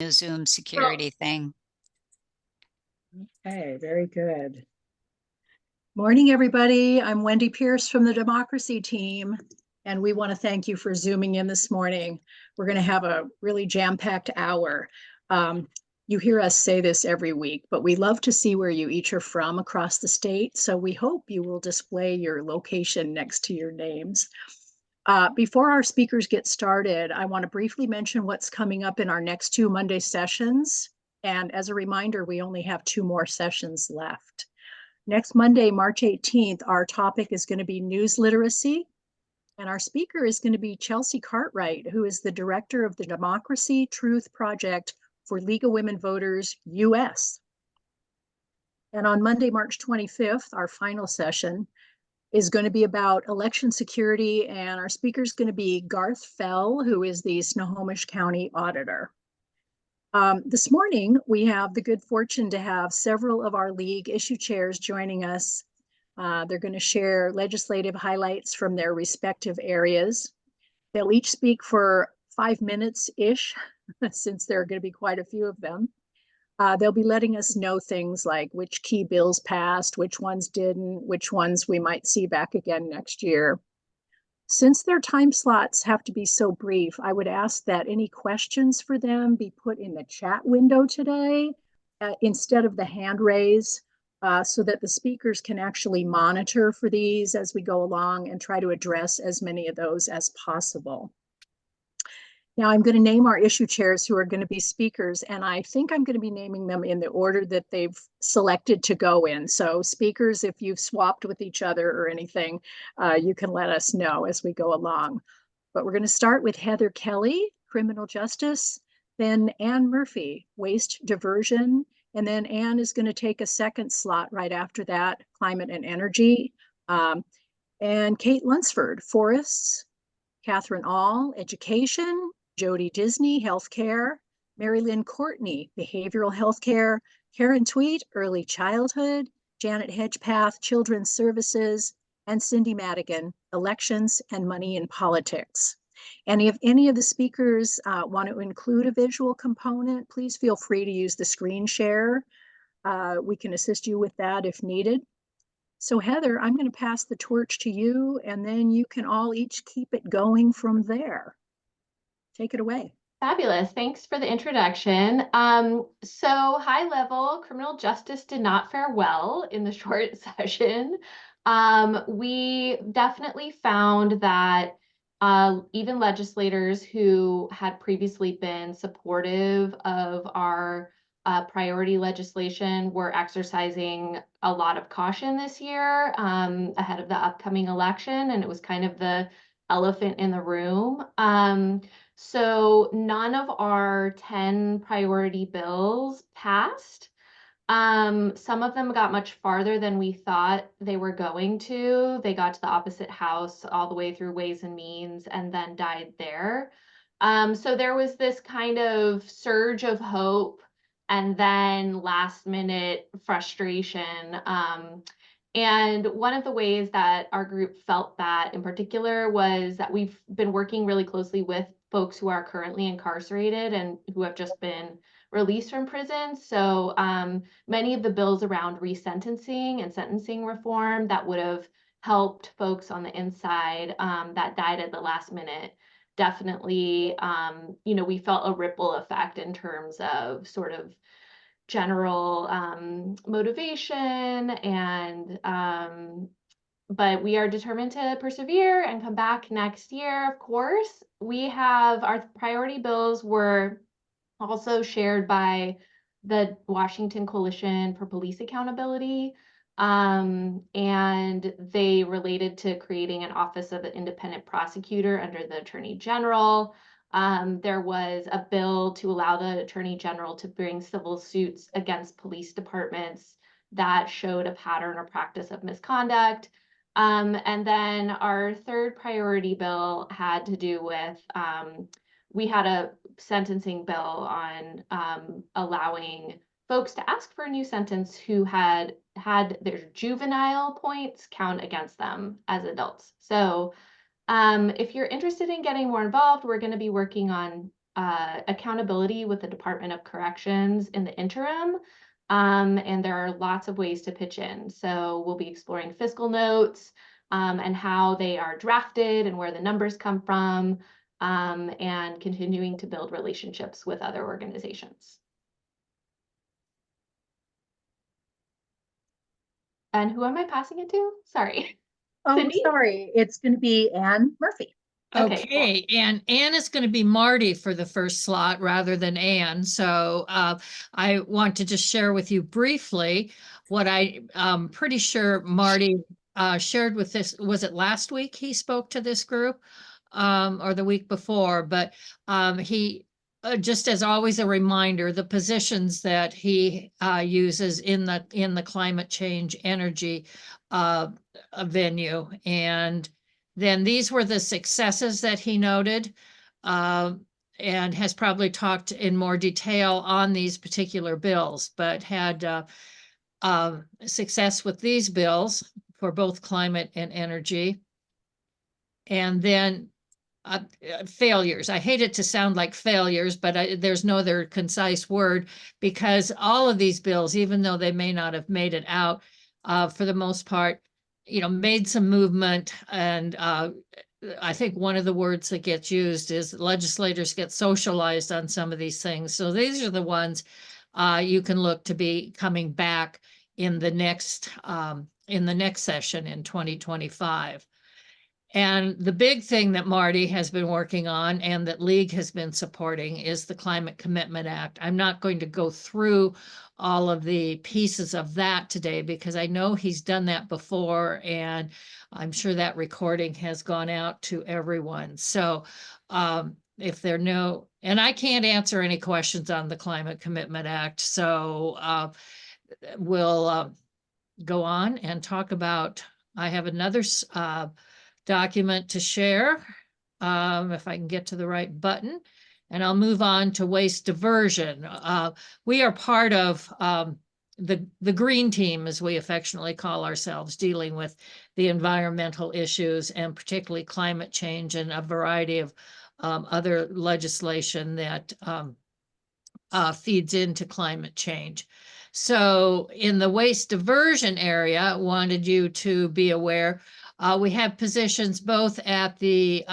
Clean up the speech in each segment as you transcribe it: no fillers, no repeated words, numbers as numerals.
new Zoom security thing. Okay, very good. Morning, everybody. I'm Wendy Pierce from the Democracy team, and we want to thank you for Zooming in this morning. We're going to have a really jam-packed hour. You hear us say this every week, but we love to see where you each are from across the state, so we hope you will display your location next to your names. Before our speakers get started, I want to briefly mention what's coming up in our next two Monday sessions. And as a reminder, we only have two more sessions left. Next Monday, March 18th, our topic is going to be news literacy. And our speaker is going to be Chelsea Cartwright, who is the director of the Democracy Truth Project for League of Women Voters US. And on Monday, March 25th, our final session is going to be about election security. And our speaker is going to be Garth Fell, who is the Snohomish County Auditor. This morning, we have the good fortune to have several of our league issue chairs joining us. They're going to share legislative highlights from their respective areas. They'll each speak for 5 minutes-ish, since there are going to be quite a few of them. They'll be letting us know things like which key bills passed, which ones didn't, which ones we might see back again next year. Since their time slots have to be so brief, I would ask that any questions for them be put in the chat window today instead of the hand raise, so that the speakers can actually monitor for these as we go along and try to address as many of those as possible. Now I'm going to name our issue chairs who are going to be speakers, and I think I'm going to be naming them in the order that they've selected to go in. So speakers, if you've swapped with each other or anything, you can let us know as we go along. But we're going to start with Heather Kelly, Criminal Justice, then Ann Murphy, Waste Diversion, and then Ann is going to take a second slot right after that, Climate and Energy, and Kate Lunsford, Forests, Catherine All, Education, Jody Disney, Healthcare, Mary Lynn Courtney, Behavioral Healthcare, Karen Tweet, Early Childhood, Janet Hedgepath, Children's Services, and Cindy Madigan, Elections and Money in Politics. And if any of the speakers want to include a visual component, please feel free to use the screen share. We can assist you with that if needed. So Heather, I'm going to pass the torch to you, and then you can all each keep it going from there. Take it away. Fabulous. Thanks for the introduction. So high level, criminal justice did not fare well in the short session. We definitely found that even legislators who had previously been supportive of our priority legislation were exercising a lot of caution this year ahead of the upcoming election, and it was kind of the elephant in the room. So none of our 10 priority bills passed. Some of them got much farther than we thought they were going to. They got to the opposite house all the way through Ways and Means and then died there. So there was this kind of surge of hope and then last minute frustration. And one of the ways that our group felt that in particular was that we've been working really closely with folks who are currently incarcerated and who have just been released from prison. So many of the bills around resentencing and sentencing reform that would have helped folks on the inside that died at the last minute, definitely, we felt a ripple effect in terms of sort of general motivation and but we are determined to persevere and come back next year. Of course, we have our priority bills were also shared by the Washington Coalition for Police Accountability, and they related to creating an Office of the Independent Prosecutor under the Attorney General. There was a bill to allow the Attorney General to bring civil suits against police departments that showed a pattern or practice of misconduct. And then our third priority bill had to do with, we had a sentencing bill on allowing folks to ask for a new sentence who had their juvenile points count against them as adults. So if you're interested in getting more involved, we're going to be working on accountability with the Department of Corrections in the interim. And there are lots of ways to pitch in. So we'll be exploring fiscal notes and how they are drafted and where the numbers come from, and continuing to build relationships with other organizations. And who am I passing it to? Sorry. Oh, Cindy? sorry. It's going to be Anne Murphy. Okay, cool. Okay, and Anne is going to be Marty for the first slot rather than Anne. So I want to just share with you briefly what I'm pretty sure Marty shared with this. Was it last week he spoke to this group or the week before? But he, just as always, a reminder, the positions that he uses in the climate change energy venue. And then these were the successes that he noted, and has probably talked in more detail on these particular bills, but had success with these bills for both climate and energy. And then failures. I hate it to sound like failures, but there's no other concise word, because all of these bills, even though they may not have made it out, for the most part, made some movement. And I think one of the words that gets used is legislators get socialized on some of these things. So these are the ones you can look to be coming back in the next session in 2025. And the big thing that Marty has been working on and that League has been supporting is the Climate Commitment Act. I'm not going to go through all of the pieces of that today because I know he's done that before, and I'm sure that recording has gone out to everyone. So if there are no, and I can't answer any questions on the Climate Commitment Act, so we'll go on and talk about, I have another document to share, if I can get to the right button, and I'll move on to waste diversion. We are part of the green team, as we affectionately call ourselves, dealing with the environmental issues and particularly climate change and a variety of other legislation that feeds into climate change. So in the waste diversion area, I wanted you to be aware, we have positions both at the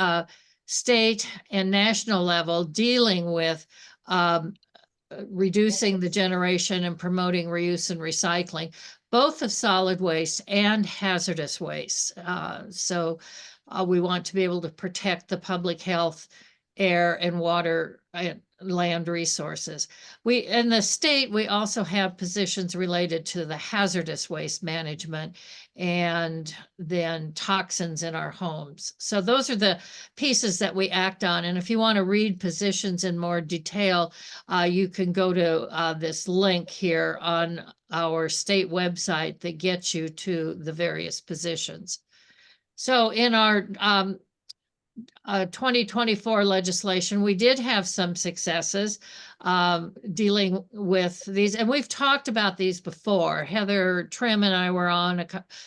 state and national level dealing with reducing the generation and promoting reuse and recycling, both of solid waste and hazardous waste. So we want to be able to protect the public health, air and water and land resources. In the state, we also have positions related to the hazardous waste management and then toxins in our homes. So those are the pieces that we act on. And if you want to read positions in more detail, you can go to this link here on our state website that gets you to the various positions. So in our 2024 legislation, we did have some successes dealing with these, and we've talked about these before. Heather Trim and I were on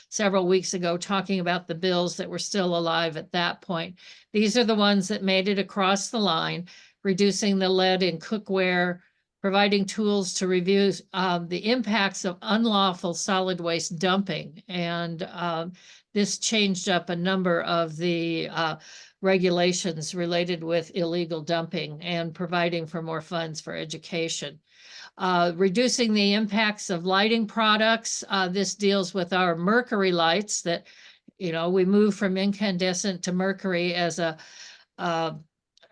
several weeks ago talking about the bills that were still alive at that point. These are the ones that made it across the line: reducing the lead in cookware, providing tools to review the impacts of unlawful solid waste dumping. And this changed up a number of the regulations related with illegal dumping and providing for more funds for education. Reducing the impacts of lighting products. This deals with our mercury lights that, we moved from incandescent to mercury as a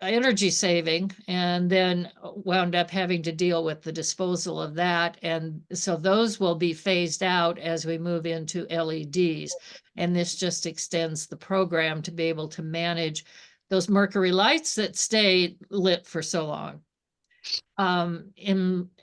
energy saving, and then wound up having to deal with the disposal of that. And so those will be phased out as we move into LEDs. And this just extends the program to be able to manage those mercury lights that stay lit for so long.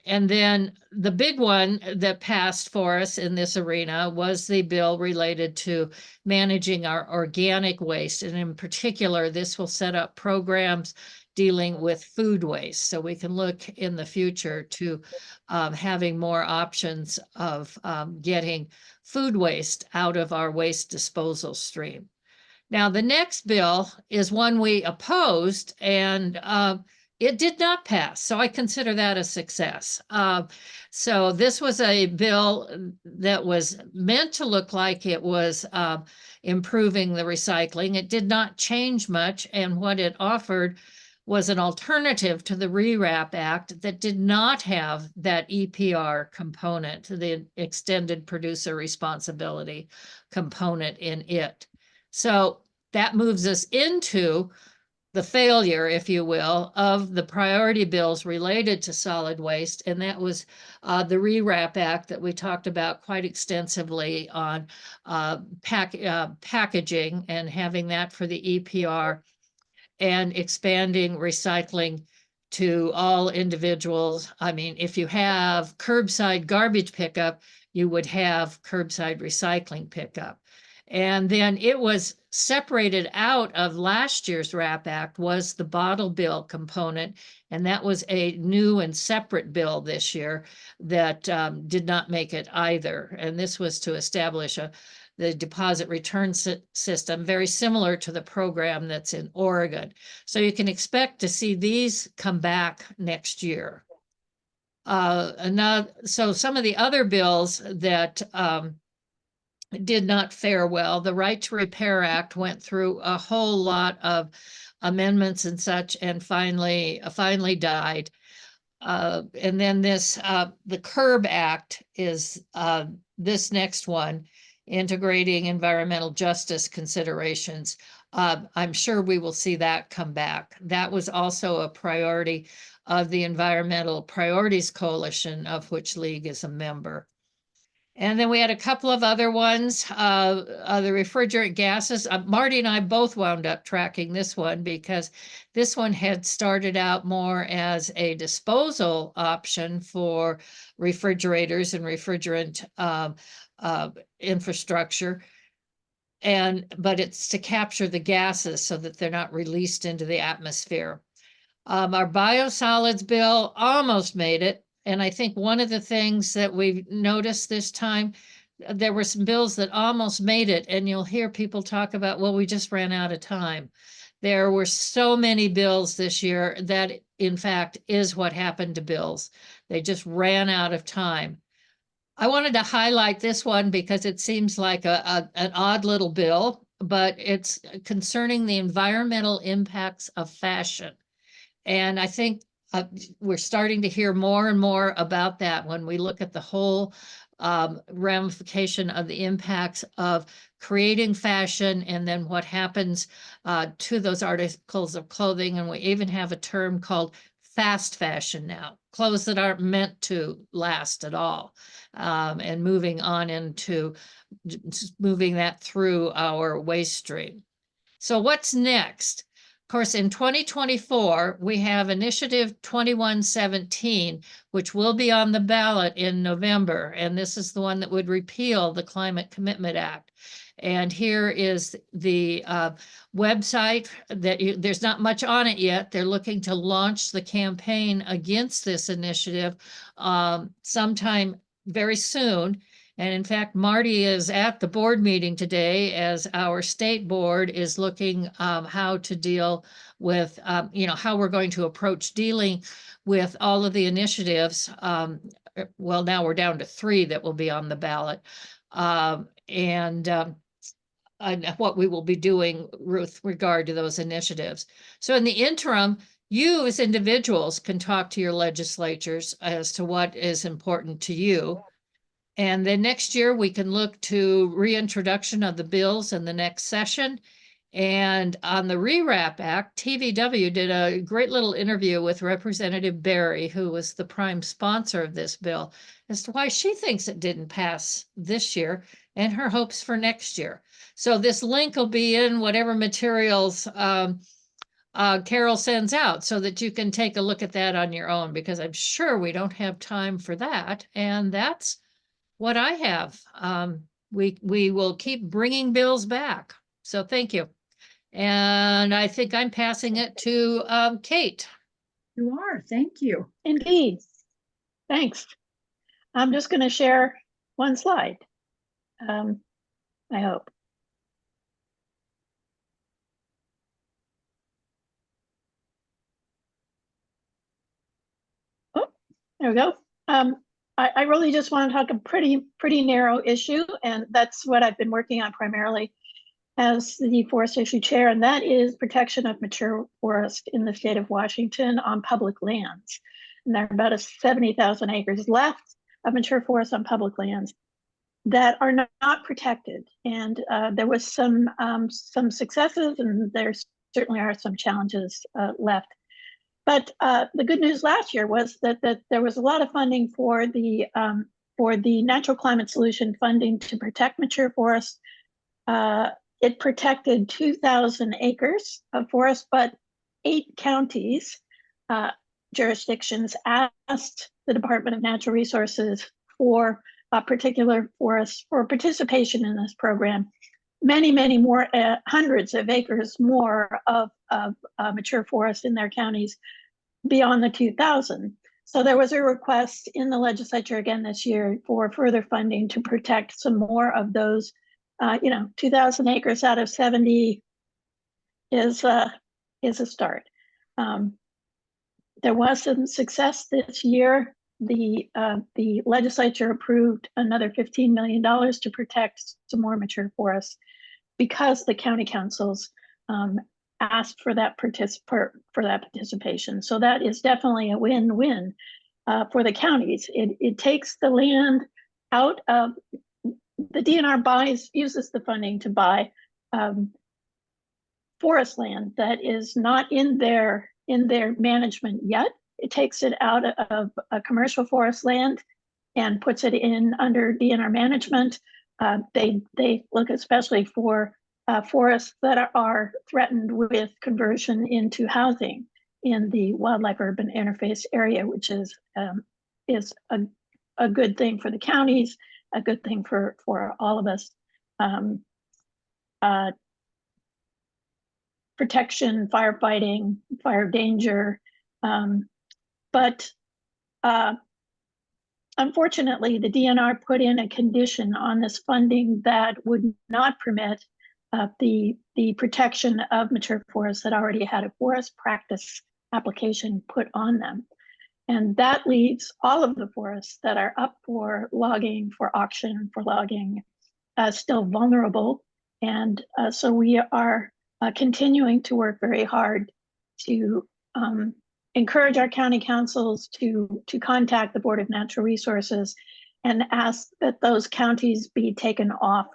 And then the big one that passed for us in this arena was the bill related to managing our organic waste. And in particular, this will set up programs dealing with food waste. So we can look in the future to having more options of getting food waste out of our waste disposal stream. Now, the next bill is one we opposed, and it did not pass, so I consider that a success. So this was a bill that was meant to look like it was improving the recycling. It did not change much, and what it offered was an alternative to the REWRAP Act that did not have that EPR component, the extended producer responsibility component in it. So that moves us into the failure, if you will, of the priority bills related to solid waste. And that was the REWRAP Act that we talked about quite extensively on packaging and having that for the EPR, and expanding recycling to all individuals. I mean, if you have curbside garbage pickup, you would have curbside recycling pickup. And then it was separated out of last year's RAP Act was the bottle bill component. And that was a new and separate bill this year that did not make it either. And this was to establish the deposit return system, very similar to the program that's in Oregon. So you can expect to see these come back next year. So some of the other bills that did not fare well, the Right to Repair Act went through a whole lot of amendments and such, and finally died. And then the CURB Act is this next one, integrating environmental justice considerations. I'm sure we will see that come back. That was also a priority of the Environmental Priorities Coalition, of which League is a member. And then we had a couple of other ones, the refrigerant gases. Marty and I both wound up tracking this one because this one had started out more as a disposal option for refrigerators and refrigerant infrastructure. But it's to capture the gases so that they're not released into the atmosphere. Our biosolids bill almost made it. And I think one of the things that we've noticed this time, there were some bills that almost made it, and you'll hear people talk about, well, we just ran out of time. There were so many bills this year that, in fact, is what happened to bills. They just ran out of time. I wanted to highlight this one because it seems like an odd little bill, but it's concerning the environmental impacts of fashion. And I think we're starting to hear more and more about that when we look at the whole ramification of the impacts of creating fashion and then what happens to those articles of clothing. And we even have a term called fast fashion now, clothes that aren't meant to last at all, and moving on into moving that through our waste stream. So what's next? Of course, in 2024, we have Initiative 2117, which will be on the ballot in November. And this is the one that would repeal the Climate Commitment Act. And here is the website that there's not much on it yet. They're looking to launch the campaign against this initiative sometime very soon. And in fact, Marty is at the board meeting today as our state board is looking how to deal with, how we're going to approach dealing with all of the initiatives. Well, now we're down to 3 that will be on the ballot. And what we will be doing with regard to those initiatives. So in the interim, you as individuals can talk to your legislatures as to what is important to you. And then next year, we can look to reintroduction of the bills in the next session. And on the REWRAP Act, TVW did a great little interview with Representative Berry, who was the prime sponsor of this bill, as to why she thinks it didn't pass this year and her hopes for next year. So this link will be in whatever materials Carol sends out so that you can take a look at that on your own, because I'm sure we don't have time for that. And that's what I have. We will keep bringing bills back. So thank you. And I think I'm passing it to Kate. You are, thank you. Indeed. Thanks. I'm just going to share one slide. I hope. There we go. I really just want to talk a pretty narrow issue, and that's what I've been working on primarily as the forest issue chair, and that is protection of mature forest in the state of Washington on public lands. And there are about 70,000 acres left of mature forest on public lands that are not protected. And there was some successes, and there certainly are some challenges left. But the good news last year was that there was a lot of funding for the natural climate solution funding to protect mature forests. It protected 2,000 acres of forest, but 8 counties jurisdictions asked the Department of Natural Resources for particular forests for participation in this program. Many more, hundreds of acres more of mature forest in their counties beyond the 2,000. So there was a request in the legislature again this year for further funding to protect some more of those. 2,000 acres out of 70 is a start. There was some success this year. The legislature approved another $15 million to protect some more mature forests because the county councils asked for that participation. So that is definitely a win-win for the counties. It takes the land out of the DNR uses the funding to buy forest land that is not in their management yet. It takes it out of a commercial forest land and puts it in under DNR management. They look especially for forests that are threatened with conversion into housing in the wildlife urban interface area, which is a good thing for the counties, a good thing for all of us. Protection, firefighting, fire danger, but unfortunately, the DNR put in a condition on this funding that would not permit the protection of mature forests that already had a forest practice application put on them. And that leaves all of the forests that are up for logging, for auction, for logging, still vulnerable. And so we are continuing to work very hard to encourage our county councils to contact the Board of Natural Resources and ask that those counties be taken off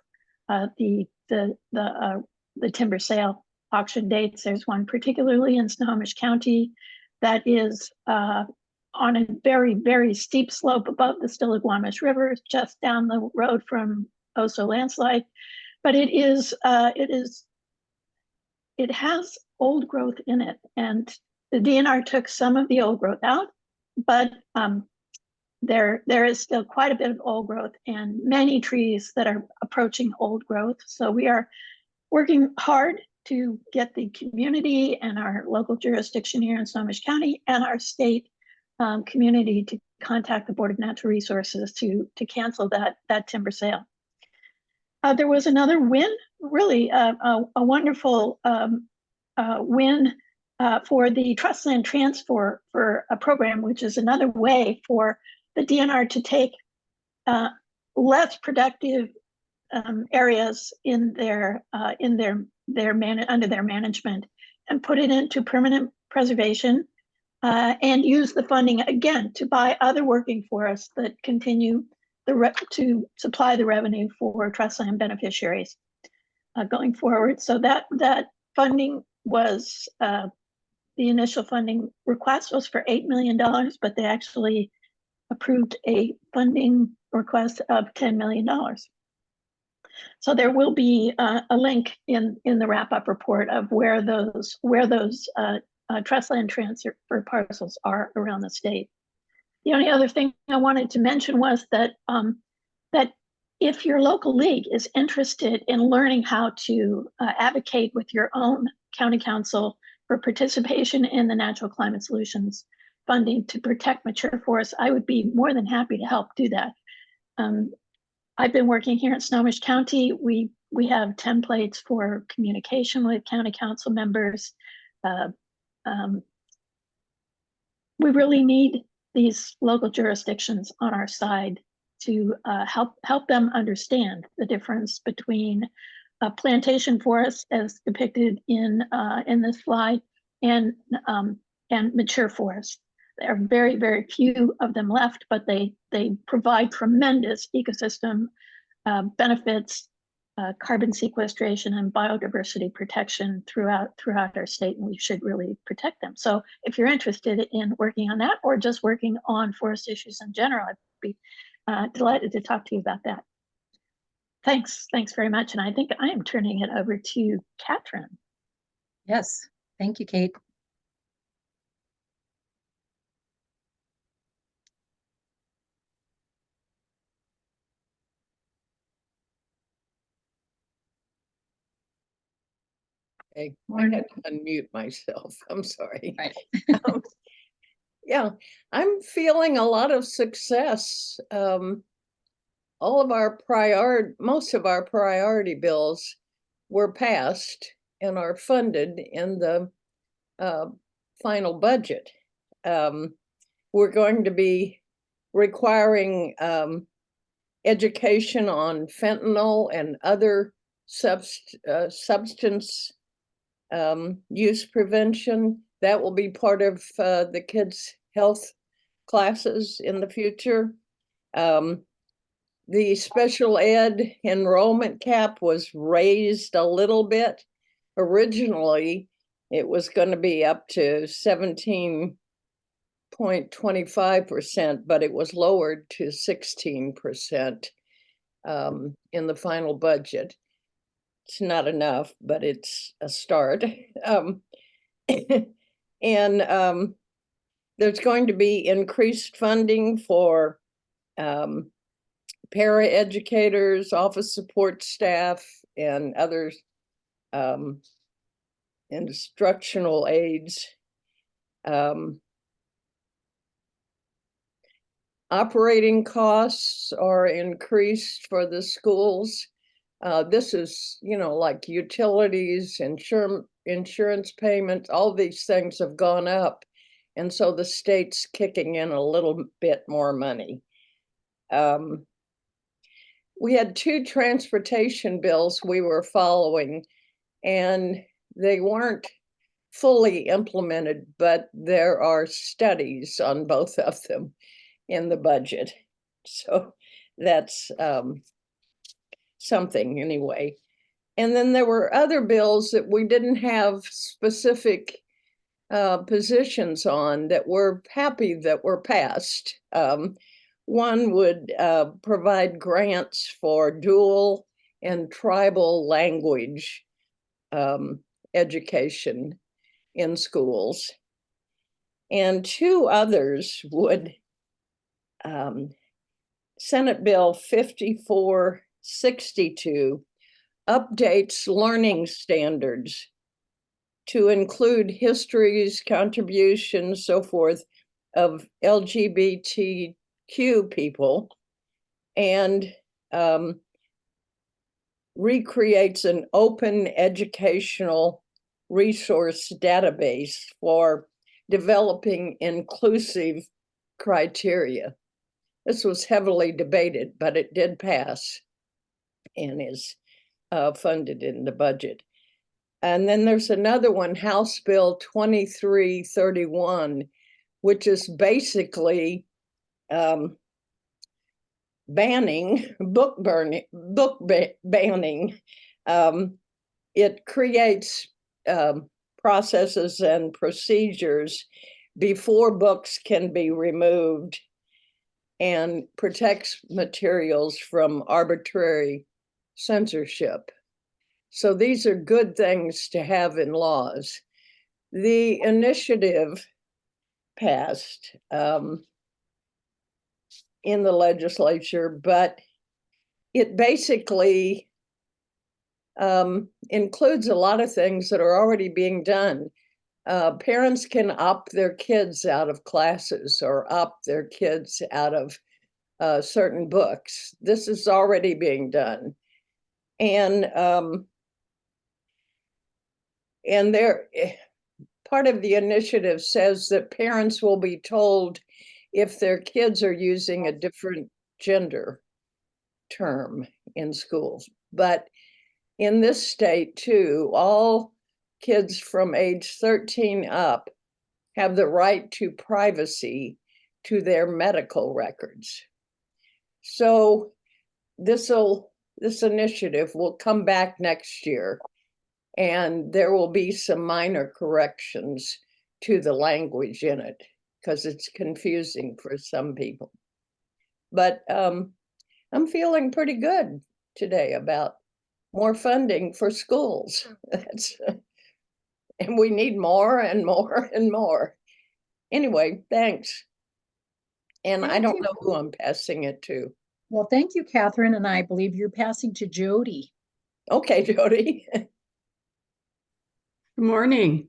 the timber sale auction dates. There's one particularly in Snohomish County that is on a very steep slope above the Stillaguamish River, just down the road from Oso landslide. But it has old growth in it, and the DNR took some of the old growth out, but there is still quite a bit of old growth and many trees that are approaching old growth. So we are working hard to get the community and our local jurisdiction here in Snohomish County and our state community to contact the Board of Natural Resources to cancel that timber sale. There was another win, really a wonderful win for the trust land transfer for a program, which is another way for the DNR to take less productive areas in under their management and put it into permanent preservation and use the funding again to buy other working forests that continue to supply the revenue for trust land beneficiaries going forward. So that funding was the initial funding request was for $8 million, but they actually approved a funding request of $10 million. So there will be a link in the wrap-up report of where those trust land transfer parcels are around the state. The only other thing I wanted to mention was that that if your local league is interested in learning how to advocate with your own county council for participation in the Natural Climate Solutions funding to protect mature forests, I would be more than happy to help do that. I've been working here in Snohomish County. We have templates for communication with county council members. We really need these local jurisdictions on our side to help them understand the difference between a plantation forest, as depicted in this slide, and mature forest. There are very, very few of them left, but they provide tremendous ecosystem benefits, carbon sequestration, and biodiversity protection throughout our state, and we should really protect them. So if you're interested in working on that, or just working on forest issues in general, I'd be delighted to talk to you about that. Thanks very much. And I think I am turning it over to Catherine. Yes, thank you, Kate. Okay, I had to unmute myself. I'm sorry. Right. Yeah, I'm feeling a lot of success. Most of our priority bills were passed and are funded in the final budget. We're going to be requiring education on fentanyl and other substance use prevention. That will be part of the kids' health classes in the future. The special ed enrollment cap was raised a little bit. Originally, it was going to be up to 17.25%, but it was lowered to 16% in the final budget. It's not enough, but it's a start. And there's going to be increased funding for para-educators, office support staff, and other instructional aides. Operating costs are increased for the schools. This is, like utilities, insurance payments, all these things have gone up. And so the state's kicking in a little bit more money. We had 2 transportation bills we were following, and they weren't fully implemented, but there are studies on both of them in the budget. So that's something anyway. And then there were other bills that we didn't have specific positions on that we're happy that were passed. One would provide grants for dual and tribal language education in schools. And 2 others would Senate Bill 5462 updates learning standards to include histories, contributions, so forth, of LGBTQ people, and recreates an open educational resource database for developing inclusive criteria. This was heavily debated, but it did pass and is funded in the budget. And then there's another one, House Bill 2331, which is basically banning book banning. It creates processes and procedures before books can be removed and protects materials from arbitrary censorship. So these are good things to have in laws. The initiative passed in the legislature, but it basically includes a lot of things that are already being done. Parents can opt their kids out of classes or opt their kids out of certain books. This is already being done. And there, part of the initiative says that parents will be told if their kids are using a different gender term in schools. But in this state too, all kids from age 13 up have the right to privacy to their medical records. So this initiative will come back next year, and there will be some minor corrections to the language in it because it's confusing for some people. But I'm feeling pretty good today about more funding for schools. And we need more and more and more. Anyway, thanks. And I Thank don't you. know who I'm passing it to. Well, thank you, Catherine, and I believe you're passing to Jody. Okay, Jody. Good morning.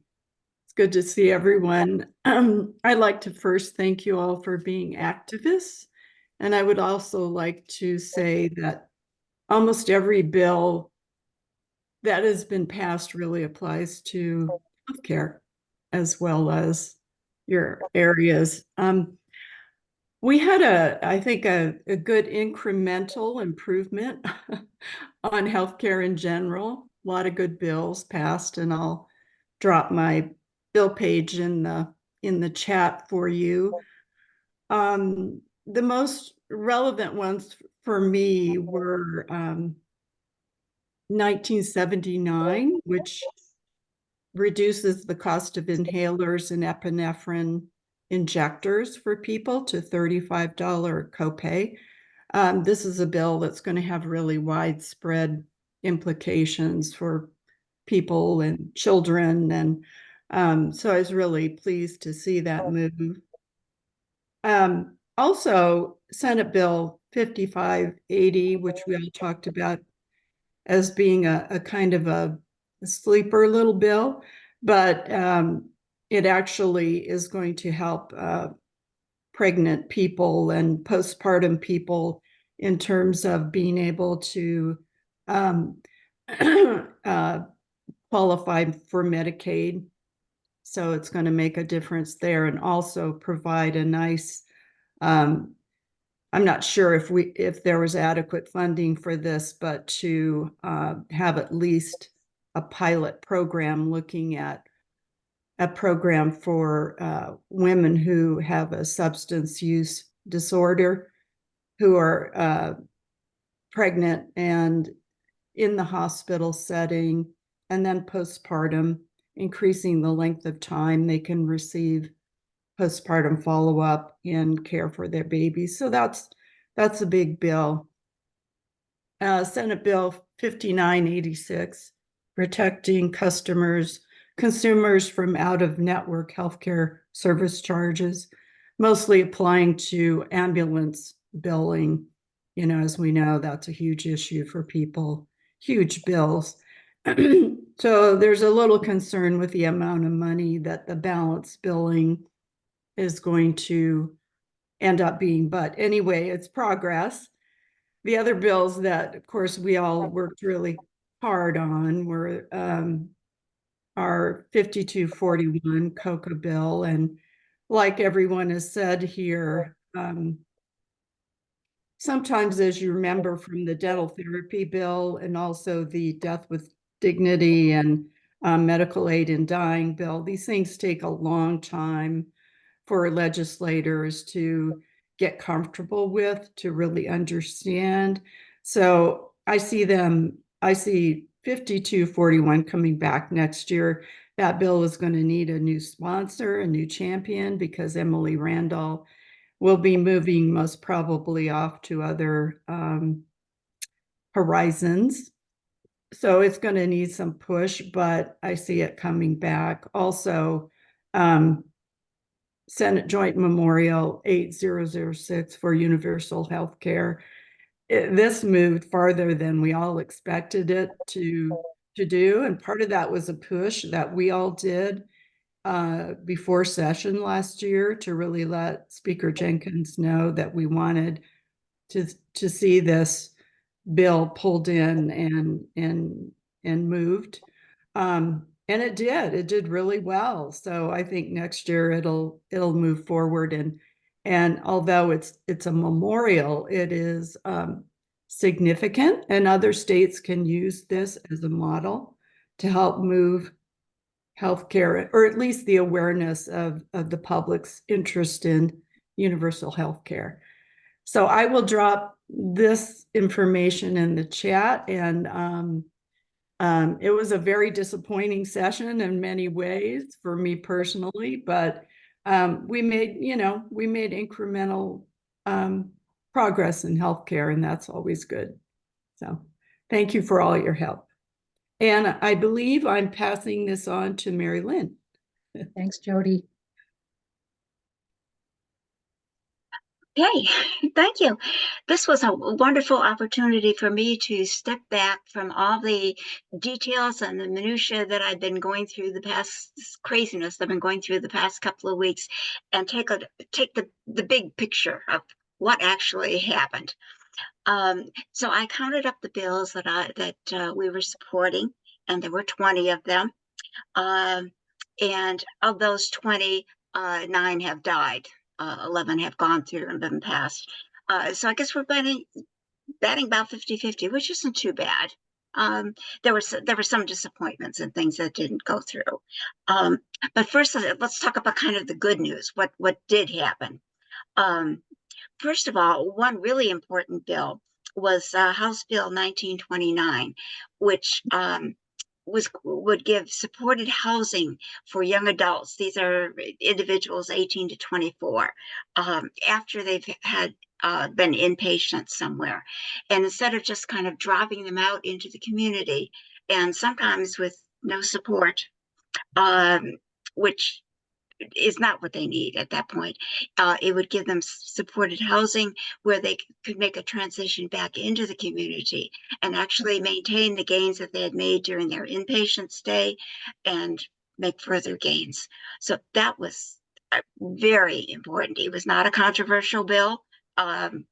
It's good to see everyone. I'd like to first thank you all for being activists. And I would also like to say that almost every bill that has been passed really applies to healthcare as well as your areas. We had I think a good incremental improvement on healthcare in general. A lot of good bills passed, and I'll drop my bill page in the chat for you. The most relevant ones for me were 1979, which reduces the cost of inhalers and epinephrine injectors for people to $35 copay. This is a bill that's going to have really widespread implications for people and children. And so I was really pleased to see that move. Also, Senate Bill 5580, which we all talked about as being a kind of a sleeper little bill, but it actually is going to help pregnant people and postpartum people in terms of being able to qualify for Medicaid. So it's going to make a difference there, and also provide a nice, I'm not sure if there was adequate funding for this, but to have at least a pilot program looking at a program for women who have a substance use disorder, who are pregnant and in the hospital setting, and then postpartum, increasing the length of time they can receive postpartum follow-up and care for their babies. So that's a big bill. Senate Bill 5986, protecting consumers from out-of-network healthcare service charges, mostly applying to ambulance billing. You know, as we know, that's a huge issue for people, huge bills. So there's a little concern with the amount of money that the balance billing is going to end up being. But anyway, it's progress. The other bills that, of course, we all worked really hard on were our 5241 COCA bill. And like everyone has said here, sometimes, as you remember from the dental therapy bill and also the death with dignity and medical aid in dying bill, these things take a long time for legislators to get comfortable with, to really understand. So I see 5241 coming back next year. That bill is going to need a new sponsor, a new champion, because Emily Randall will be moving most probably off to other horizons. So it's going to need some push, but I see it coming back. Also, Senate Joint Memorial 8006 for universal health care. This moved farther than we all expected it to do. And part of that was a push that we all did before session last year to really let Speaker Jenkins know that we wanted to see this bill pulled in and moved. And it did really well. So I think next year it'll move forward And although it's a memorial, it is significant, and other states can use this as a model to help move healthcare, or at least the awareness of the public's interest in universal healthcare. So I will drop this information in the chat, and it was a very disappointing session in many ways for me personally, but we made incremental progress in healthcare, and that's always good. So thank you for all your help. And I believe I'm passing this on to Mary Lynn. Thanks, Jody. Okay, thank you. This was a wonderful opportunity for me to step back from all the details and the minutia that I've been going through the past craziness I've been going through the past couple of weeks, and take the big picture of what actually happened. So I counted up the bills that we were supporting, and there were 20 of them. And of those 20, 9 have died. 11 have gone through and been passed. So I guess we're batting about 50-50, which isn't too bad. There were some disappointments and things that didn't go through. But first, let's talk about kind of the good news. What did happen? First of all, one really important bill was House Bill 1929, which would give supported housing for young adults. These are individuals 18 to 24, after they've had been inpatient somewhere. And instead of just kind of dropping them out into the community, and sometimes with no support, which is not what they need at that point. It would give them supported housing where they could make a transition back into the community and actually maintain the gains that they had made during their inpatient stay and make further gains. So that was very important. It was not a controversial bill. No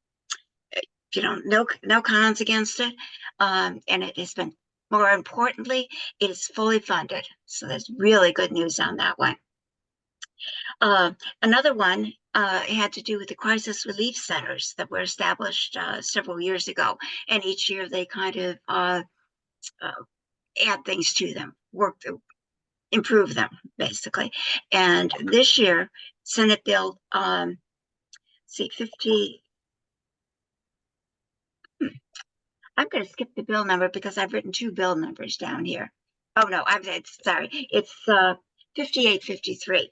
cons against it. And it has been, more importantly, it is fully funded. So there's really good news on that one. Another one had to do with the crisis relief centers that were established several years ago. And each year they kind of add things to them, improve them, basically. And this year, Senate Bill 50. I'm going to skip the bill number because I've written 2 bill numbers down here. Oh, no, sorry. It's 5853.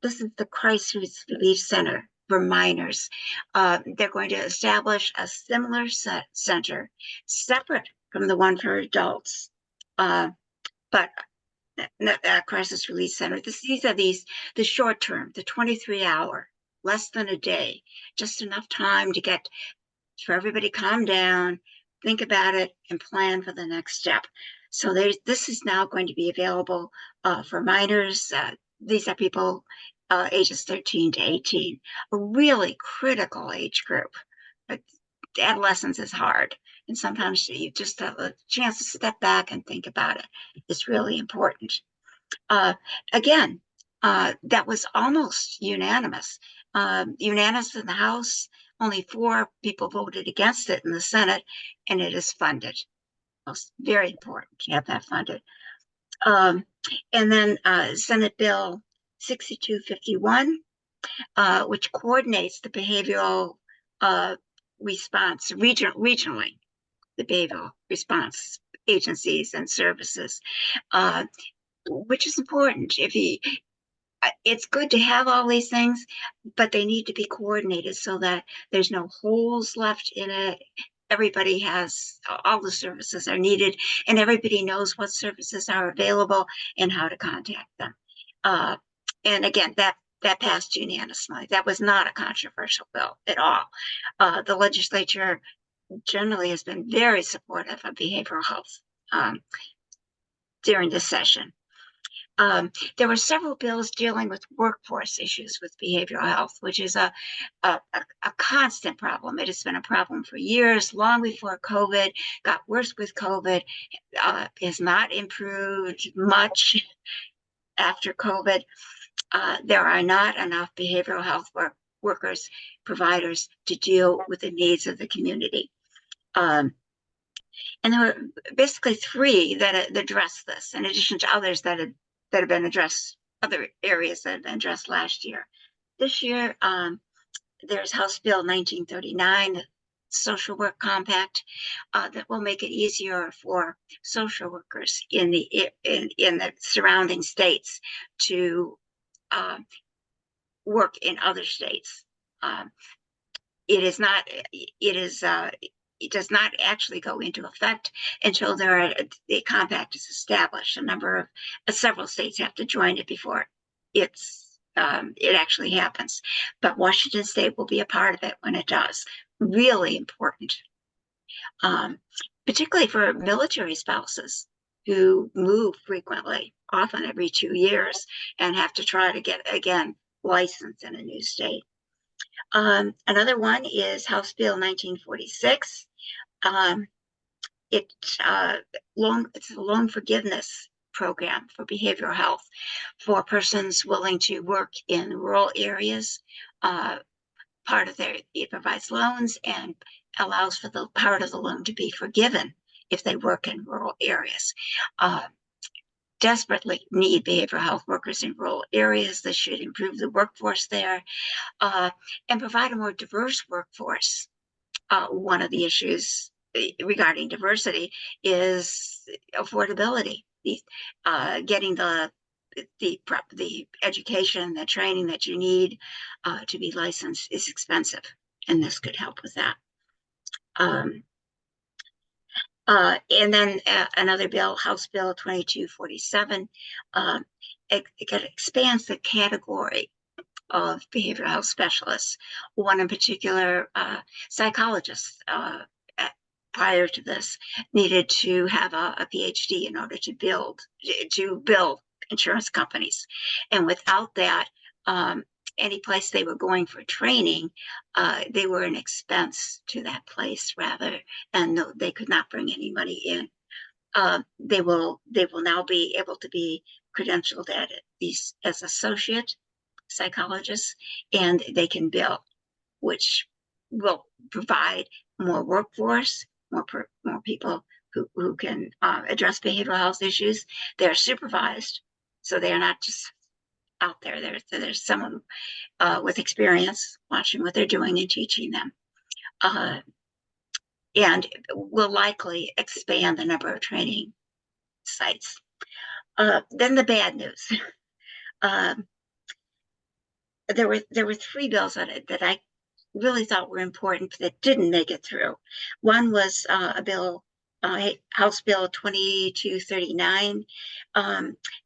This is the Crisis Relief Center for minors. They're going to establish a similar center separate from the one for adults, but Crisis Relief Center. These are the short term, the 23-hour, less than a day, just enough time to get for everybody calm down, think about it, and plan for the next step. So this is now going to be available for minors. These are people ages 13 to 18, a really critical age group. But adolescence is hard, and sometimes you just have a chance to step back and think about it. It's really important. Again, that was almost unanimous. Unanimous in the House. Only 4 people voted against it in the Senate, and it is funded. It's very important to have that funded. And then Senate Bill 6251, which coordinates the behavioral response regionally, the behavioral response agencies and services, which is important. It's good to have all these things, but they need to be coordinated so that there's no holes left in it. Everybody has, all the services are needed, and everybody knows what services are available and how to contact them. And again, that passed unanimously. That was not a controversial bill at all. The legislature generally has been very supportive of behavioral health during this session. There were several bills dealing with workforce issues with behavioral health, which is a constant problem. It has been a problem for years, long before COVID, got worse with COVID, has not improved much after COVID. There are not enough behavioral health workers, providers to deal with the needs of the community. And there were basically three that address this, in addition to others that have been addressed, other areas that have been addressed last year. This year, there's House Bill 1939, the Social Work Compact, that will make it easier for social workers in the surrounding states to work in other states. It does not actually go into effect until the compact is established. Several states have to join it before it actually happens. But Washington State will be a part of it when it does. Really important, particularly for military spouses who move frequently, often every 2 years, and have to try to get, again, licensed in a new state. Another one is House Bill 1946. It's a loan forgiveness program for behavioral health for persons willing to work in rural areas. It provides loans and allows for the part of the loan to be forgiven if they work in rural areas. Desperately need behavioral health workers in rural areas. This should improve the workforce there and provide a more diverse workforce. One of the issues regarding diversity is affordability. Getting the education, the training that you need to be licensed is expensive, and this could help with that. And then another bill, House Bill 2247, it expands the category of behavioral health specialists. One in particular, psychologists, prior to this, needed to have a PhD in order to build insurance companies. And without that, any place they were going for training, they were an expense to that place and they could not bring any money in. They will now be able to be credentialed as associate psychologists, and they can bill, which will provide more workforce, more people who can address behavioral health issues. They're supervised, so they're not just out there. There's someone with experience watching what they're doing and teaching them, and will likely expand the number of training sites. Then the bad news. There were three bills that I really thought were important that didn't make it through. One was a bill, House Bill 2239.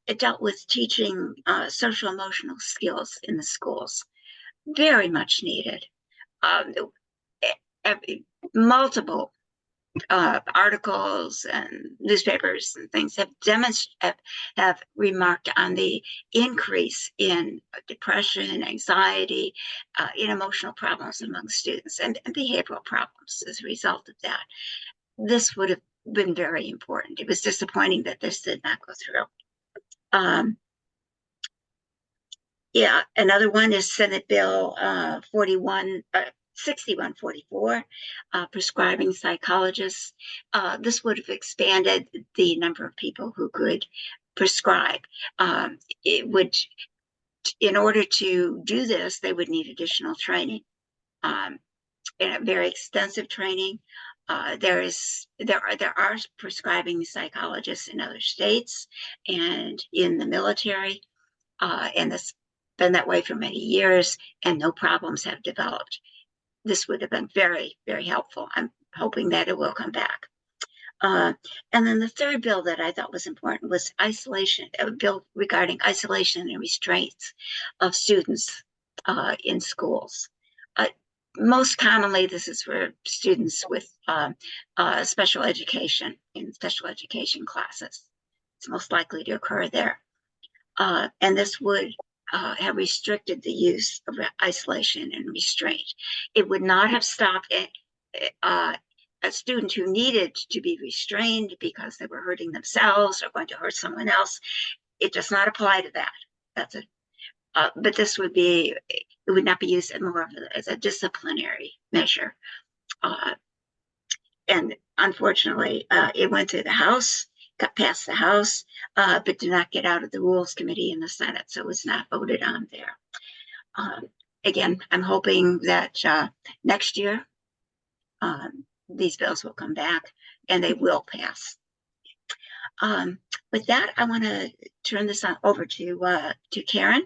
It dealt with teaching social emotional skills in the schools. Very much needed. Multiple articles and newspapers and things have remarked on the increase in depression, anxiety, in emotional problems among students, and behavioral problems as a result of that. This would have been very important. It was disappointing that this did not go through. Another one is Senate Bill 6144, prescribing psychologists. This would have expanded the number of people who could prescribe. In order to do this, they would need additional training, and a very extensive training. There are prescribing psychologists in other states and in the military, and it's been that way for many years, and no problems have developed. This would have been very, very helpful. I'm hoping that it will come back. And then the third bill that I thought was important was a bill regarding isolation and restraints of students in schools. Most commonly, this is for students with special education in special education classes. It's most likely to occur there. And this would have restricted the use of isolation and restraint. It would not have stopped a student who needed to be restrained because they were hurting themselves or going to hurt someone else. It does not apply to that. But this would be it would not be used more of as a disciplinary measure. And unfortunately, it went through the House, got past the House, but did not get out of the Rules Committee in the Senate, so it was not voted on there. Again, I'm hoping that next year these bills will come back and they will pass. With that, I want to turn this on over to Karen.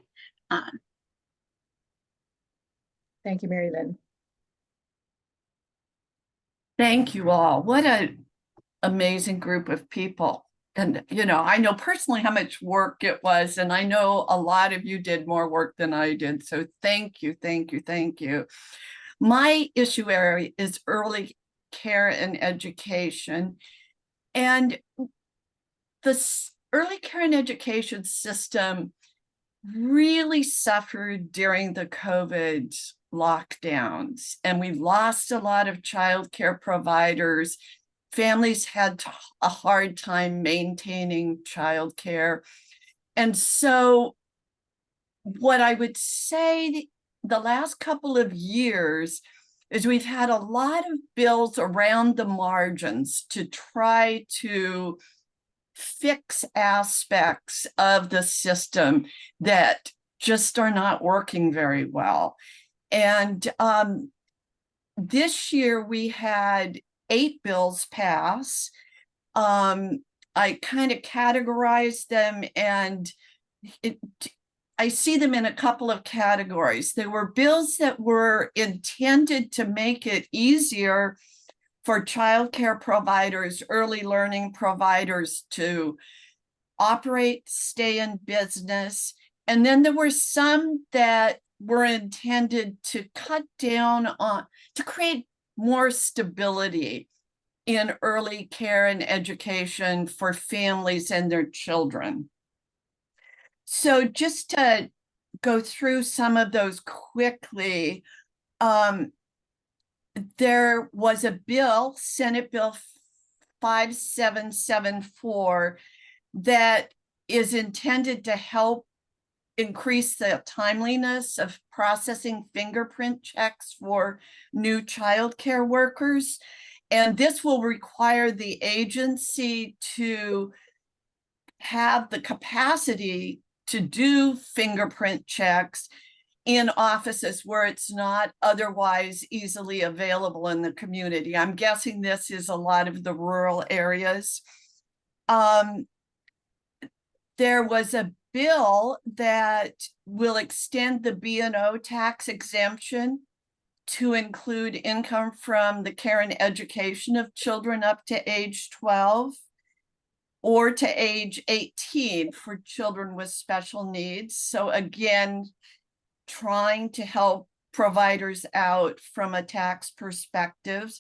Thank you, Mary Lynn. Thank you all. What an amazing group of people. And, you know, I know personally how much work it was, and I know a lot of you did more work than I did. So thank you, thank you, thank you. My issue area is early care and education. And the early care and education system really suffered during the COVID lockdowns, and we lost a lot of childcare providers. Families had a hard time maintaining childcare. And so what I would say the last couple of years is we've had a lot of bills around the margins to try to fix aspects of the system that just are not working very well. And this year we had 8 bills pass. I kind of categorized them, and I see them in a couple of categories. There were bills that were intended to make it easier for childcare providers, early learning providers to operate, stay in business. And then there were some that were intended to cut down on, to create more stability in early care and education for families and their children. So just to go through some of those quickly, there was a bill, Senate Bill 5774, that is intended to help increase the timeliness of processing fingerprint checks for new childcare workers. And this will require the agency to have the capacity to do fingerprint checks in offices where it's not otherwise easily available in the community. I'm guessing this is a lot of the rural areas. There was a bill that will extend the B&O tax exemption to include income from the care and education of children up to age 12 or to age 18 for children with special needs. So again, trying to help providers out from a tax perspective.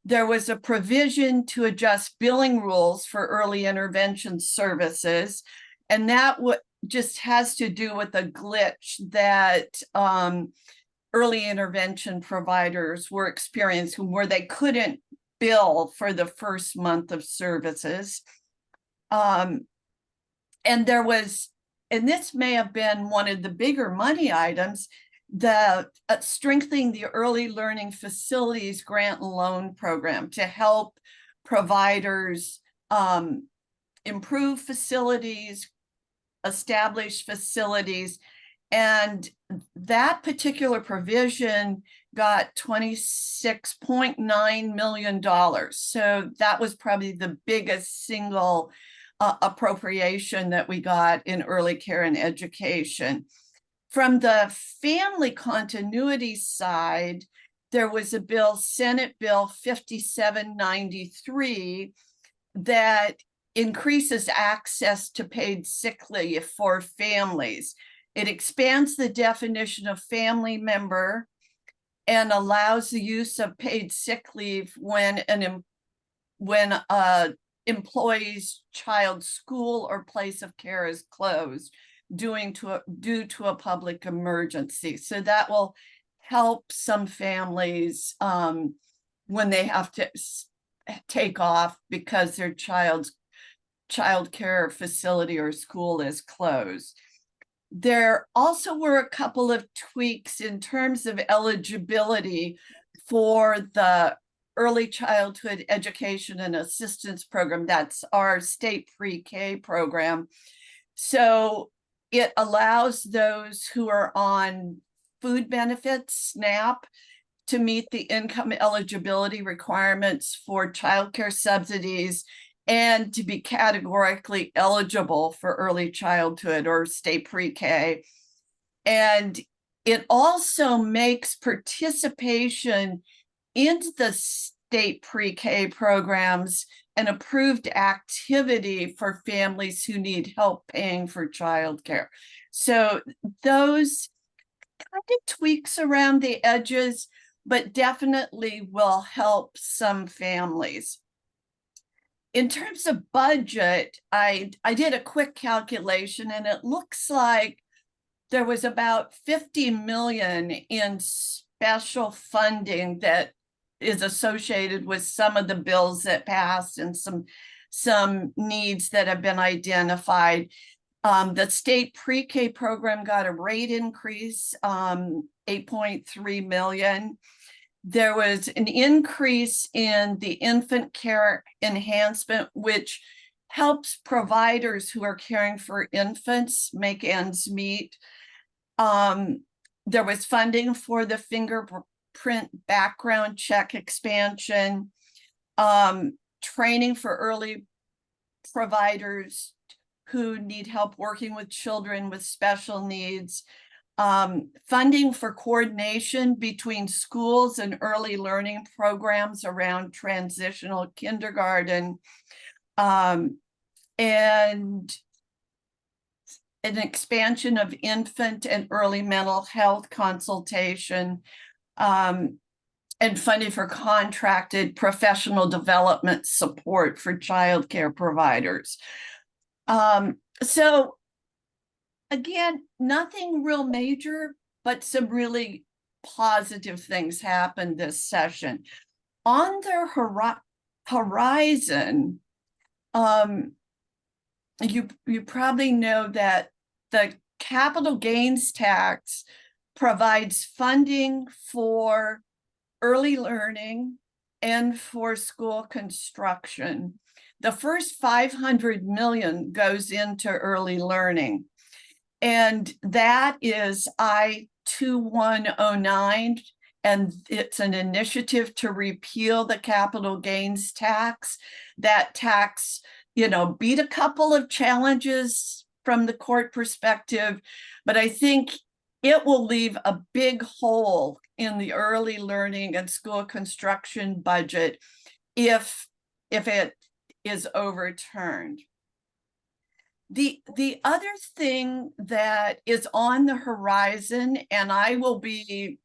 There was a provision to adjust billing rules for early intervention services, and that just has to do with a glitch that early intervention providers were experiencing, where they couldn't bill for the first month of services. And there was, and this may have been one of the bigger money items, the strengthening the early learning facilities grant and loan program to help providers improve facilities, establish facilities. And that particular provision got $26.9 million. So that was probably the biggest single appropriation that we got in early care and education. From the family continuity side, there was a bill, Senate Bill 5793, that increases access to paid sick leave for families. It expands the definition of family member and allows the use of paid sick leave when an employee's child's school or place of care is closed due to a public emergency. So that will help some families when they have to take off because their child's child care facility or school is closed. There also were a couple of tweaks in terms of eligibility for the Early Childhood Education and Assistance Program. That's our state pre-K program. So it allows those who are on food benefits, SNAP, to meet the income eligibility requirements for childcare subsidies and to be categorically eligible for early childhood or state pre-K. And it also makes participation in the state pre-K programs an approved activity for families who need help paying for childcare. So those kind of tweaks around the edges, but definitely will help some families. In terms of budget, I did a quick calculation and it looks like there was about 50 million in special funding that is associated with some of the bills that passed and some needs that have been identified. The state pre-K program got a rate increase, 8.3 million. There was an increase in the infant care enhancement, which helps providers who are caring for infants make ends meet. There was funding for the fingerprint background check expansion, training for early providers who need help working with children with special needs, funding for coordination between schools and early learning programs around transitional kindergarten, and an expansion of infant and early mental health consultation, and funding for contracted professional development support for childcare providers. So again, nothing real major, but some really positive things happened this session. On the horizon, you probably know that the capital gains tax provides funding for early learning and for school construction. The first 500 million goes into early learning. And that is I-2109, and it's an initiative to repeal the capital gains tax. That tax, beat a couple of challenges from the court perspective, but I think it will leave a big hole in the early learning and school construction budget if it is overturned. The other thing that is on the horizon, and I will be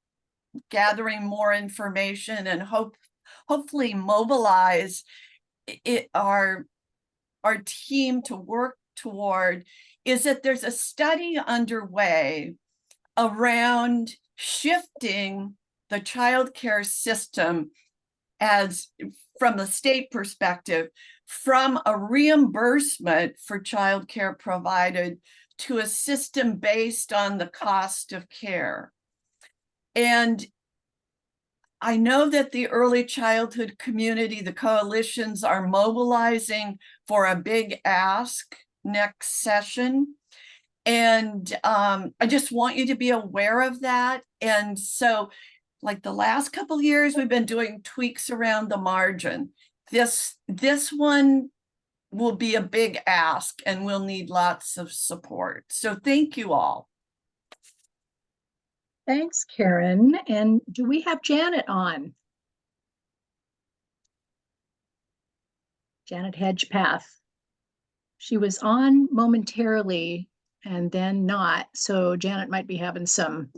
gathering more information and hopefully mobilize our team to work toward, is that there's a study underway around shifting the childcare system from the state perspective, from a reimbursement for childcare provided to a system based on the cost of care. And I know that the early childhood community, the coalitions, are mobilizing for a big ask next session. And I just want you to be aware of that. And so, like the last couple of years, we've been doing tweaks around the margin. This one will be a big ask and we'll need lots of support. So thank you all. Thanks, Karen. And do we have Janet on? Janet Hedgepath. She was on momentarily and then not. So Janet might be having some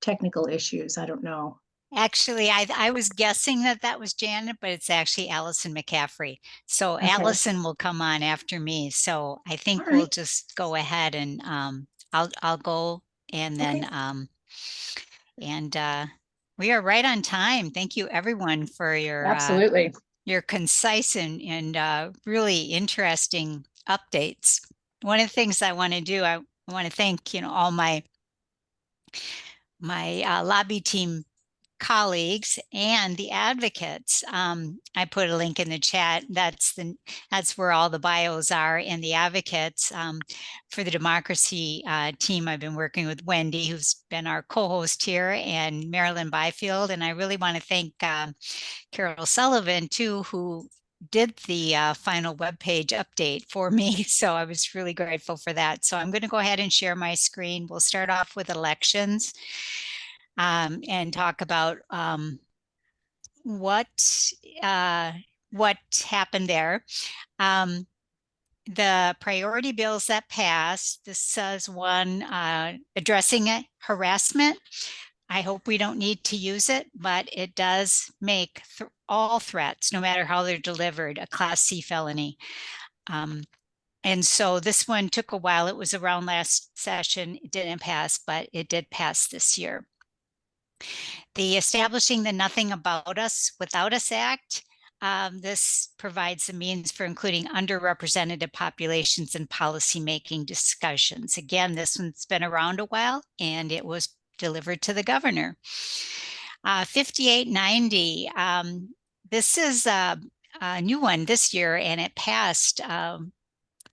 technical issues. I don't know. Actually, I was guessing that was Janet, but it's actually Allison McCaffrey. So Okay. Allison will come on after me. So I think All we'll right. just go ahead and I'll go and then Okay. we are right on time. Thank you everyone for Absolutely. your concise and really interesting updates. One of the things I want to do, I want to thank, all my lobby team colleagues and the advocates. I put a link in the chat. That's where all the bios are, and the advocates for the democracy team. I've been working with Wendy, who's been our co-host here, and Marilyn Byfield. And I really want to thank Carol Sullivan too, who did the final webpage update for me. So I was really grateful for that. So I'm going to go ahead and share my screen. We'll start off with elections and talk about what happened there. The priority bills that passed, this says one addressing harassment. I hope we don't need to use it, but it does make all threats, no matter how they're delivered, a Class C felony. And so this one took a while. It was around last session. It didn't pass, but it did pass this year. The Establishing the Nothing About Us Without Us Act. This provides the means for including underrepresented populations in policymaking discussions. Again, this one's been around a while, and it was delivered to the governor. 5890. This is a new one this year, and it passed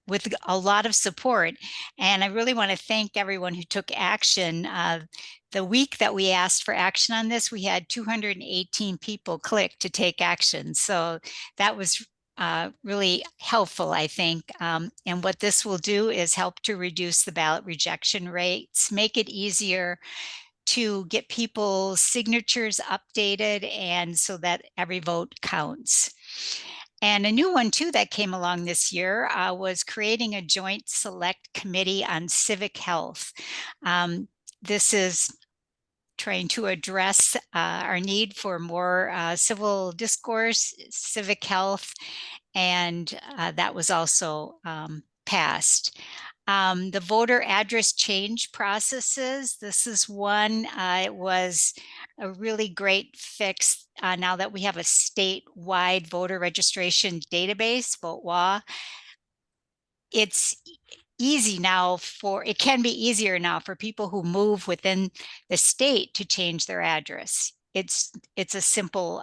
with a lot of support. And I really want to thank everyone who took action. The week that we asked for action on this, we had 218 people click to take action. So that was really helpful, I think. And what this will do is help to reduce the ballot rejection rates, make it easier to get people's signatures updated, and so that every vote counts. And a new one too that came along this year was creating a joint select committee on civic health. This is trying to address our need for more civil discourse, civic health, and that was also passed. The voter address change processes, this is one, it was a really great fix now that we have a statewide voter registration database, VoteWA. It's easy now it can be easier now for people who move within the state to change their address. It's a simple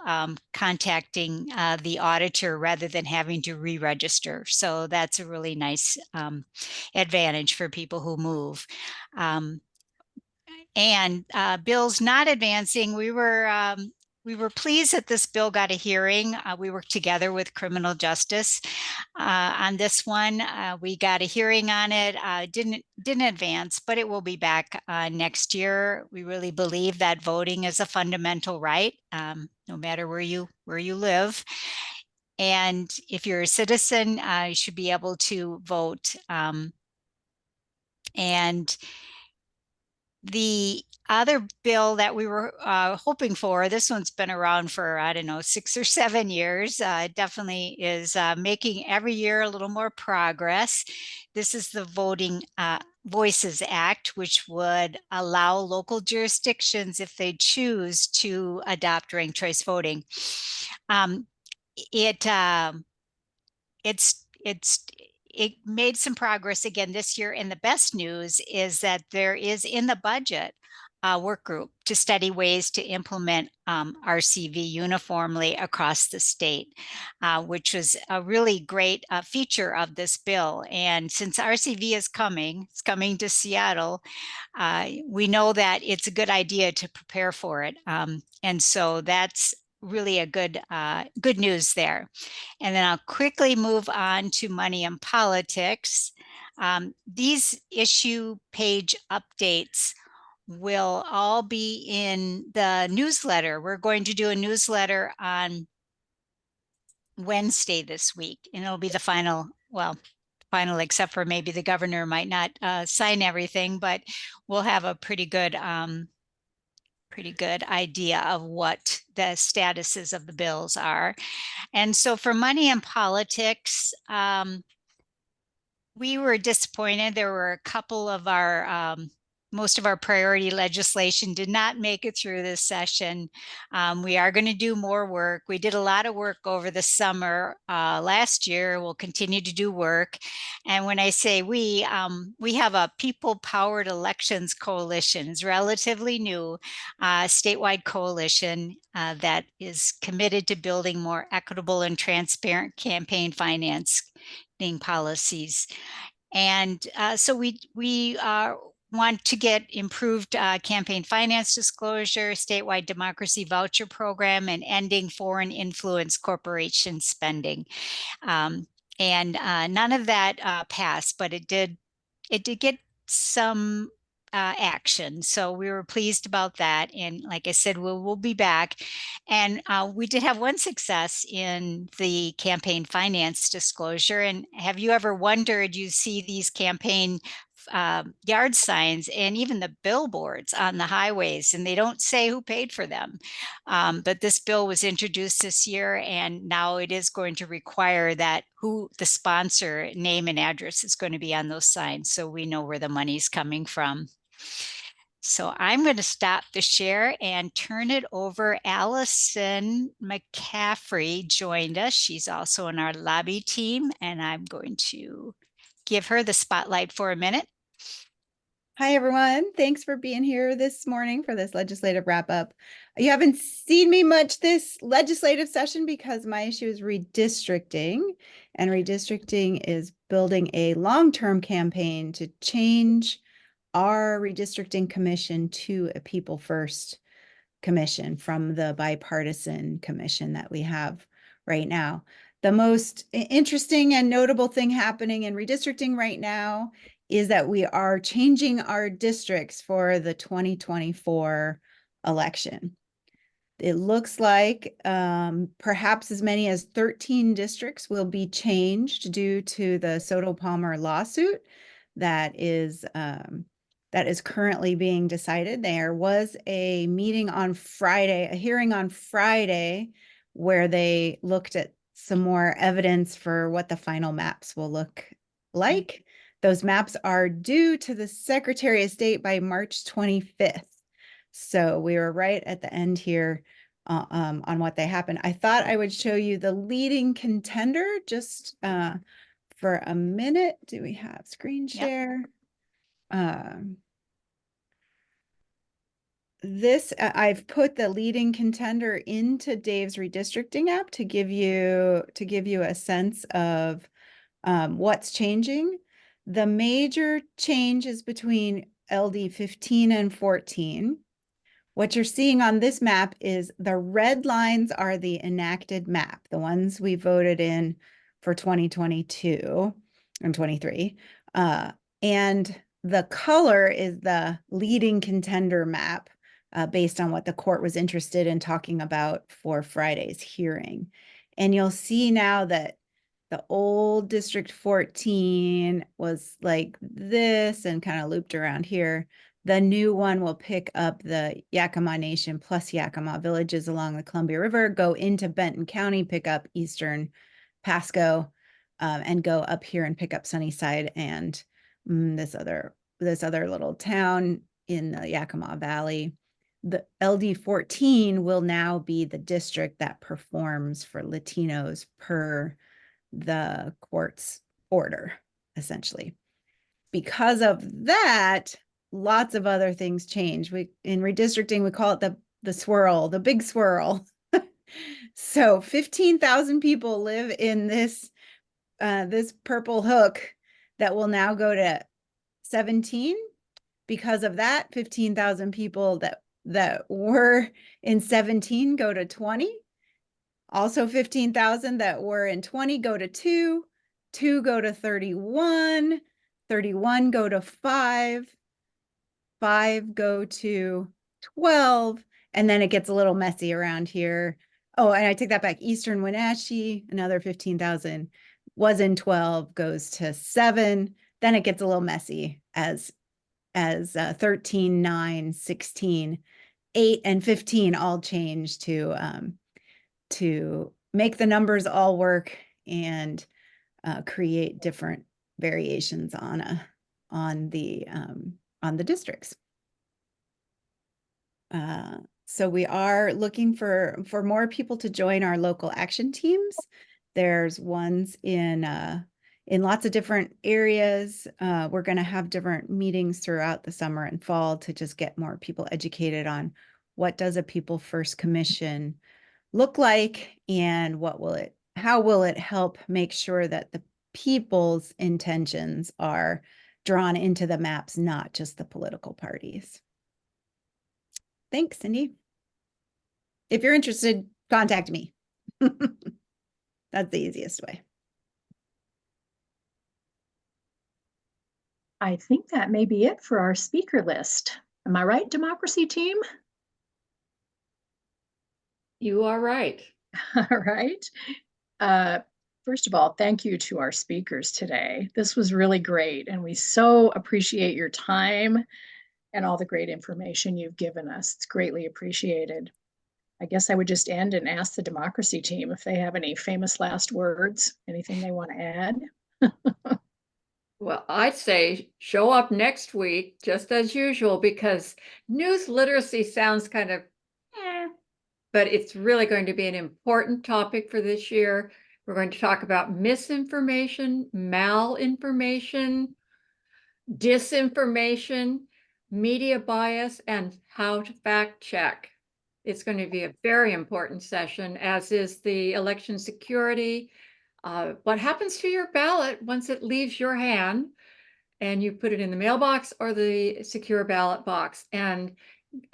contacting the auditor rather than having to re-register. So that's a really nice advantage for people who move. And bills not advancing, we were pleased that this bill got a hearing. We worked together with criminal justice on this one. We got a hearing on it. Didn't advance, but it will be back next year. We really believe that voting is a fundamental right, no matter where you live. And if you're a citizen, you should be able to vote. And the other bill that we were hoping for, this one's been around for, I don't know, 6 or 7 years. It definitely is making every year a little more progress. This is the Voting Voices Act, which would allow local jurisdictions, if they choose, to adopt ranked choice voting. It made some progress again this year, and the best news is that there is in the budget a work group to study ways to implement RCV uniformly across the state, which was a really great feature of this bill. And since RCV is coming, it's coming to Seattle, we know that it's a good idea to prepare for it. And so that's really a good news there. And then I'll quickly move on to money and politics. These issue page updates will all be in the newsletter. We're going to do a newsletter on Wednesday this week, and it'll be the final, except for maybe the governor might not sign everything, but we'll have a pretty good idea of what the statuses of the bills are. And so for money and politics, we were disappointed. There were a couple of our most of our priority legislation did not make it through this session. We are going to do more work. We did a lot of work over the summer last year. We'll continue to do work. And when I say we have a people-powered elections coalition. It's relatively new, statewide coalition that is committed to building more equitable and transparent campaign financing policies. And so we want to get improved campaign finance disclosure, statewide democracy voucher program, and ending foreign influence corporation spending. And none of that passed, but it did get some action. So we were pleased about that. And like I said, we'll be back. And we did have one success in the campaign finance disclosure. And have you ever wondered, you see these campaign yard signs and even the billboards on the highways, and they don't say who paid for them. But this bill was introduced this year, and now it is going to require that who the sponsor name and address is going to be on those signs, so we know where the money's coming from. So I'm going to stop the share and turn it over. Allison McCaffrey joined us. She's also in our lobby team, and I'm going to give her the spotlight for a minute. Hi, everyone. Thanks for being here this morning for this legislative wrap up. You haven't seen me much this legislative session because my issue is redistricting, and redistricting is building a long-term campaign to change our redistricting commission to a people first commission from the bipartisan commission that we have right now. The most interesting and notable thing happening in redistricting right now is that we are changing our districts for the 2024 election. It looks like perhaps as many as 13 districts will be changed due to the Soto Palmer lawsuit that is currently being decided. There was a meeting on Friday, a hearing on Friday, where they looked at some more evidence for what the final maps will look like. Those maps are due to the Secretary of State by March 25th. So we were right at the end here on what they happened. I thought I would show you the leading contender just for a minute. Do we have screen share? Yep. I've put the leading contender into Dave's redistricting app to give you a sense of what's changing. The major change is between LD 15 and 14. What you're seeing on this map is the red lines are the enacted map, the ones we voted in for 2022 and 23. And the color is the leading contender map based on what the court was interested in talking about for Friday's hearing. And you'll see now that the old District 14 was like this and kind of looped around here. The new one will pick up the Yakima Nation plus Yakima villages along the Columbia River, go into Benton County, pick up Eastern Pasco, and go up here and pick up Sunnyside and this other little town in the Yakima Valley. The LD 14 will now be the district that performs for Latinos per the court's order, essentially. Because of that, lots of other things change. In redistricting, we call it the swirl, the big swirl. So 15,000 people live in this purple hook that will now go to 17. Because of that, 15,000 people that were in 17 go to 20. Also 15,000 that were in 20 go to 2, 2 go to 31, 31 go to 5, 5 go to 12, and then it gets a little messy around here. Oh, and I take that back. Eastern Wenatchee, another 15,000 was in 12, goes to 7. Then it gets a little messy as 13, 9, 16, 8, and 15 all change to make the numbers all work and create different variations on the the districts. So we are looking for more people to join our local action teams. There's ones in lots of different areas. We're going to have different meetings throughout the summer and fall to just get more people educated on what does a People First Commission look like, and how will it help make sure that the people's intentions are drawn into the maps, not just the political parties. Thanks, Cindy. If you're interested, contact me. That's the easiest way. I think that may be it for our speaker list. Am I right, Democracy Team? You are right. All right. First of all, thank you to our speakers today. This was really great, and we so appreciate your time and all the great information you've given us. It's greatly appreciated. I guess I would just end and ask the Democracy Team if they have any famous last words, anything they want to add. Well, I'd say show up next week just as usual, because news literacy sounds kind of but it's really going to be an important topic for this year. We're going to talk about misinformation, malinformation, disinformation, media bias, and how to fact check. It's going to be a very important session, as is the election security. What happens to your ballot once it leaves your hand and you put it in the mailbox or the secure ballot box? And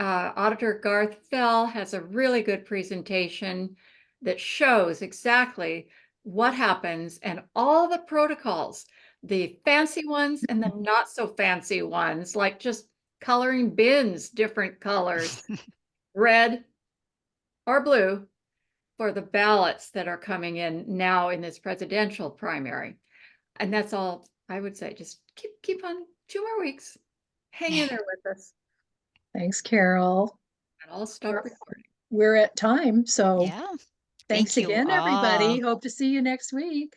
Auditor Garth Fell has a really good presentation that shows exactly what happens and all the protocols, the fancy ones and the not so fancy ones, like just coloring bins different colors, red or blue, for the ballots that are coming in now in this presidential primary. And that's all I would say. Just keep on 2 more weeks. Hang in there with us. Thanks, Carol. And I'll stop recording. We're at time, so Yeah. thanks Thank you again, everybody. all. Hope to see you next week.